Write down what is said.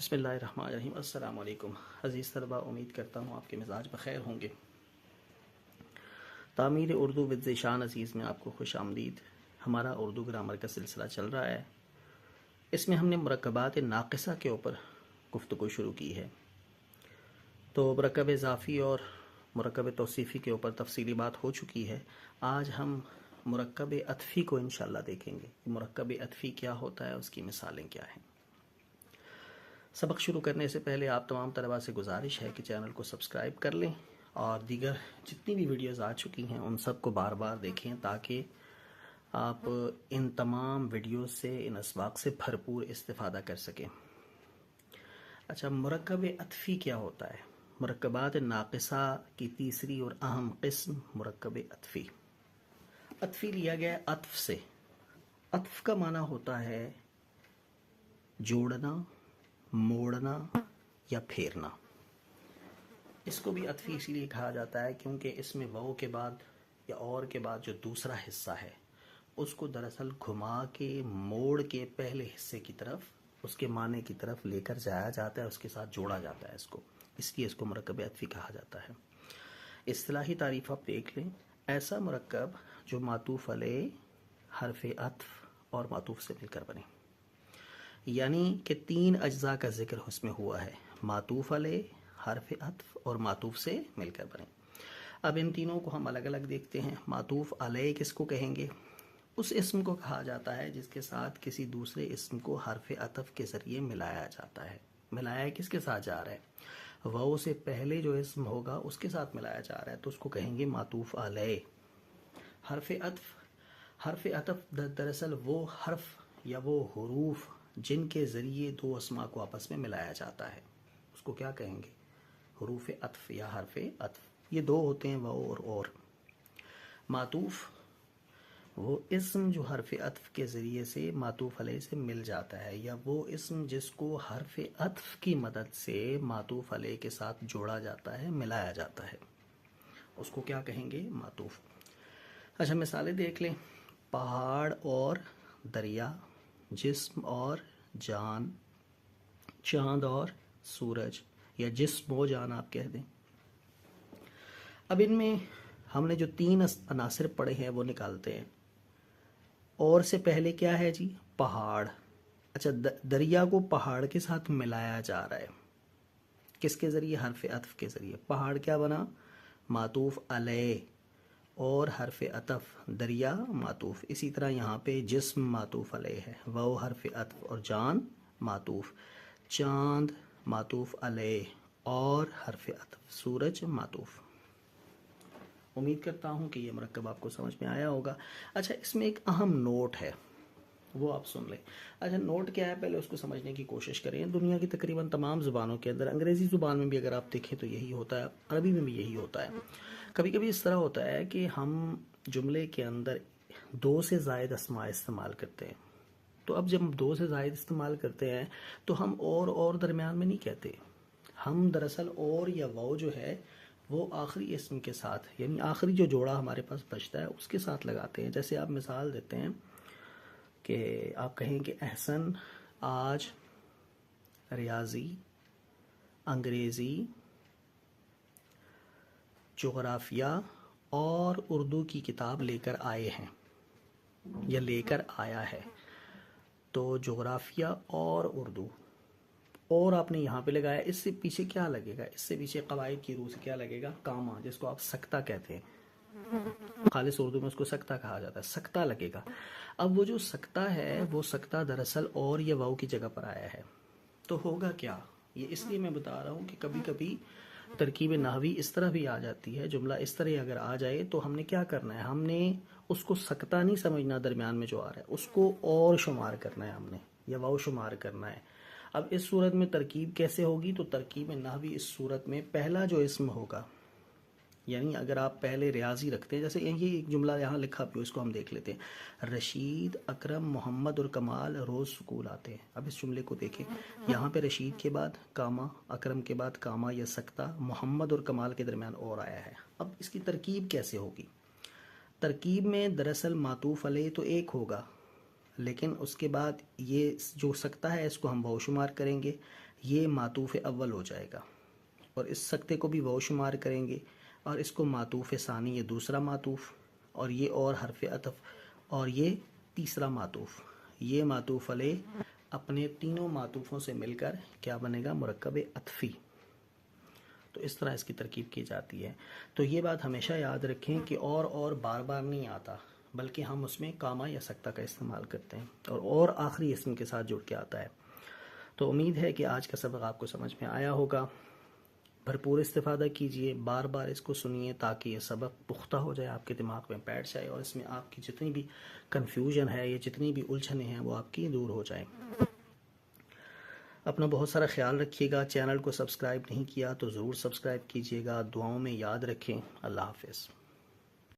بسم اللہ الرحمن الرحیم۔ السلام علیکم عزیز طلبہ، امید کرتا ہوں آپ کے مزاج بخیر ہوں گے۔ تعمیر اردو ود ذیشان عزیز میں آپ کو خوش آمدید۔ ہمارا اردو گرامر کا سلسلہ چل رہا ہے۔ اس میں ہم نے مرکبات ناقصہ کے اوپر گفتگو شروع کی ہے، تو مرکب اضافی اور مرکب توصیفی کے اوپر تفصیلی بات ہو چکی ہے۔ آج ہم مرکب عطفی کو انشاءاللہ دیکھیں گے۔ مرکب عطفی کیا ہوتا ہے، اس کی مثالیں کیا ہیں۔ سبق شروع کرنے سے پہلے آپ تمام طلباء سے گزارش ہے کہ چینل کو سبسکرائب کر لیں اور دیگر جتنی بھی ویڈیوز آ چکی ہیں ان سب کو بار بار دیکھیں تاکہ آپ ان تمام ویڈیوز سے، ان اسباق سے بھرپور استفادہ کر سکیں۔ اچھا، مرکب عطفی کیا ہوتا ہے؟ مرکبات ناقصہ کی تیسری اور اہم قسم مرکب عطفی۔ عطفی لیا گیا عطف سے۔ عطف کا معنی ہوتا ہے جوڑنا، موڑنا یا پھیرنا۔ اس کو بھی عطفی اسی لیے کہا جاتا ہے کیونکہ اس میں واو کے بعد یا اور کے بعد جو دوسرا حصہ ہے اس کو دراصل گھما کے موڑ کے پہلے حصے کی طرف، اس کے معنی کی طرف لے کر جایا جاتا ہے، اس کے ساتھ جوڑا جاتا ہے اس لیے اس کو مرکب عطفی کہا جاتا ہے۔ اصطلاحی تعریف آپ دیکھ لیں، ایسا مرکب جو معطوف علیہ، حرف عطف اور معطوف سے مل کر بنے، یعنی کہ تین اجزاء کا ذکر اس میں ہوا ہے: معطوف علیہ، حرف عطف اور معطوف سے مل کر بنے۔ اب ان تینوں کو ہم الگ الگ دیکھتے ہیں۔ معطوف علیہ کس کو کہیں گے؟ اس اسم کو کہا جاتا ہے جس کے ساتھ کسی دوسرے اسم کو حرف عطف کے ذریعے ملایا جاتا ہے۔ ملایا کس کے ساتھ جا رہا ہے؟ واو سے پہلے جو اسم ہوگا اس کے ساتھ ملایا جا رہا ہے، تو اس کو کہیں گے معطوف علیہ۔ حرف عطف دراصل وہ حرف یا وہ حروف جن کے ذریعے دو اسما کو آپس میں ملایا جاتا ہے، اس کو کیا کہیں گے؟ حروف عطف یا حرف عطف۔ یہ دو ہوتے ہیں، واو اور۔ معطوف وہ اسم جو حرف عطف کے ذریعے سے معطوف علیہ سے مل جاتا ہے، یا وہ اسم جس کو حرف عطف کی مدد سے معطوف علیہ کے ساتھ جوڑا جاتا ہے، ملایا جاتا ہے، اس کو کیا کہیں گے؟ معطوف۔ اچھا، مثالیں دیکھ لیں۔ پہاڑ اور دریا، جسم اور جان، چاند اور سورج، یا جسم و جان آپ کہہ دیں۔ اب ان میں ہم نے جو تین عناصر پڑھے ہیں وہ نکالتے ہیں۔ اور سے پہلے کیا ہے جی؟ پہاڑ۔ اچھا، دریا کو پہاڑ کے ساتھ ملایا جا رہا ہے، کس کے ذریعے؟ حرف عطف کے ذریعے۔ پہاڑ کیا بنا؟ معطوف علیہ اور حرف عطف، دریا معطوف۔ اسی طرح یہاں پہ جسم معطوف علیہ ہے، وہ حرف عطف، اور جان معطوف، چاند معطوف علیہ اور حرف عطف، سورج معطوف۔ امید کرتا ہوں کہ یہ مرکب آپ کو سمجھ میں آیا ہوگا۔ اچھا، اس میں ایک اہم نوٹ ہے، وہ آپ سن لیں۔ اچھا، نوٹ کیا ہے پہلے اس کو سمجھنے کی کوشش کریں۔ دنیا کی تقریباً تمام زبانوں کے اندر، انگریزی زبان میں بھی اگر آپ دیکھیں تو یہی ہوتا ہے، عربی میں بھی یہی ہوتا ہے۔ کبھی کبھی اس طرح ہوتا ہے کہ ہم جملے کے اندر دو سے زائد اسماء استعمال کرتے ہیں، تو اب جب دو سے زائد استعمال کرتے ہیں تو ہم اور درمیان میں نہیں کہتے، ہم دراصل اور یا واو جو ہے وہ آخری اسم کے ساتھ، یعنی آخری جو جوڑا ہمارے پاس بچتا ہے اس کے ساتھ لگاتے ہیں۔ جیسے آپ مثال دیتے ہیں کہ آپ کہیں کہ احسن آج ریاضی، انگریزی، جغرافیہ اور اردو کی کتاب لے کر آئے ہیں یا لے کر آیا ہے۔ تو جغرافیہ اور اردو، اور آپ نے یہاں پہ لگایا، اس سے پیچھے کیا لگے گا؟ اس سے پیچھے قواعد کی روح سے کیا لگے گا؟ کاما، جس کو آپ سکتہ کہتے ہیں، خالص اردو میں اس کو سکتہ کہا جاتا ہے، سکتہ لگے گا۔ اب وہ جو سکتہ ہے، وہ سکتہ دراصل اور یا واو کی جگہ پر آیا ہے، تو ہوگا کیا؟ یہ اس لیے میں بتا رہا ہوں کہ کبھی کبھی ترکیب نحوی اس طرح بھی آ جاتی ہے، جملہ اس طرح اگر آ جائے تو ہم نے کیا کرنا ہے؟ ہم نے اس کو سکتہ نہیں سمجھنا، درمیان میں جو آ رہا ہے اس کو اور شمار کرنا ہے، ہم نے یا واو شمار کرنا ہے۔ اب اس صورت میں ترکیب کیسے ہوگی؟ تو ترکیب نحوی اس صورت میں پہلا جو اسم ہوگا، یعنی اگر آپ پہلے ریاضی رکھتے ہیں، جیسے یہ ایک جملہ یہاں لکھا بھی، اس کو ہم دیکھ لیتے ہیں۔ رشید، اکرم، محمد اور کمال روز سکول آتے ہیں۔ اب اس جملے کو دیکھیں، یہاں پہ رشید کے بعد کاما، اکرم کے بعد کاما یا سکتہ، محمد اور کمال کے درمیان اور آیا ہے۔ اب اس کی ترکیب کیسے ہوگی؟ ترکیب میں دراصل معطوف علیہ تو ایک ہوگا، لیکن اس کے بعد یہ جو سکتہ ہے اس کو ہم واو شمار کریں گے، یہ معطوف اول ہو جائے گا، اور اس سکتے کو بھی واو شمار کریں گے، اور اس کو معطوف ثانی، یہ دوسرا معطوف، اور یہ اور حرف عطف، اور یہ تیسرا معطوف، یہ معطوف علیہ اپنے تینوں معطوفوں سے مل کر کیا بنے گا؟ مرکب عطفی۔ تو اس طرح اس کی ترکیب کی جاتی ہے۔ تو یہ بات ہمیشہ یاد رکھیں کہ اور بار بار نہیں آتا، بلکہ ہم اس میں کامہ یا سکتہ کا استعمال کرتے ہیں، اور آخری اسم کے ساتھ جڑ کے آتا ہے۔ تو امید ہے کہ آج کا سبق آپ کو سمجھ میں آیا ہوگا۔ بھرپور استفادہ کیجئے، بار بار اس کو سنیے تاکہ یہ سبق پختہ ہو جائے، آپ کے دماغ میں بیٹھ جائے، اور اس میں آپ کی جتنی بھی کنفیوژن ہے یا جتنی بھی الجھنیں ہیں وہ آپ کی دور ہو جائیں۔ اپنا بہت سارا خیال رکھیے گا۔ چینل کو سبسکرائب نہیں کیا تو ضرور سبسکرائب کیجیے گا۔ دعاؤں میں یاد رکھیں۔ اللہ حافظ۔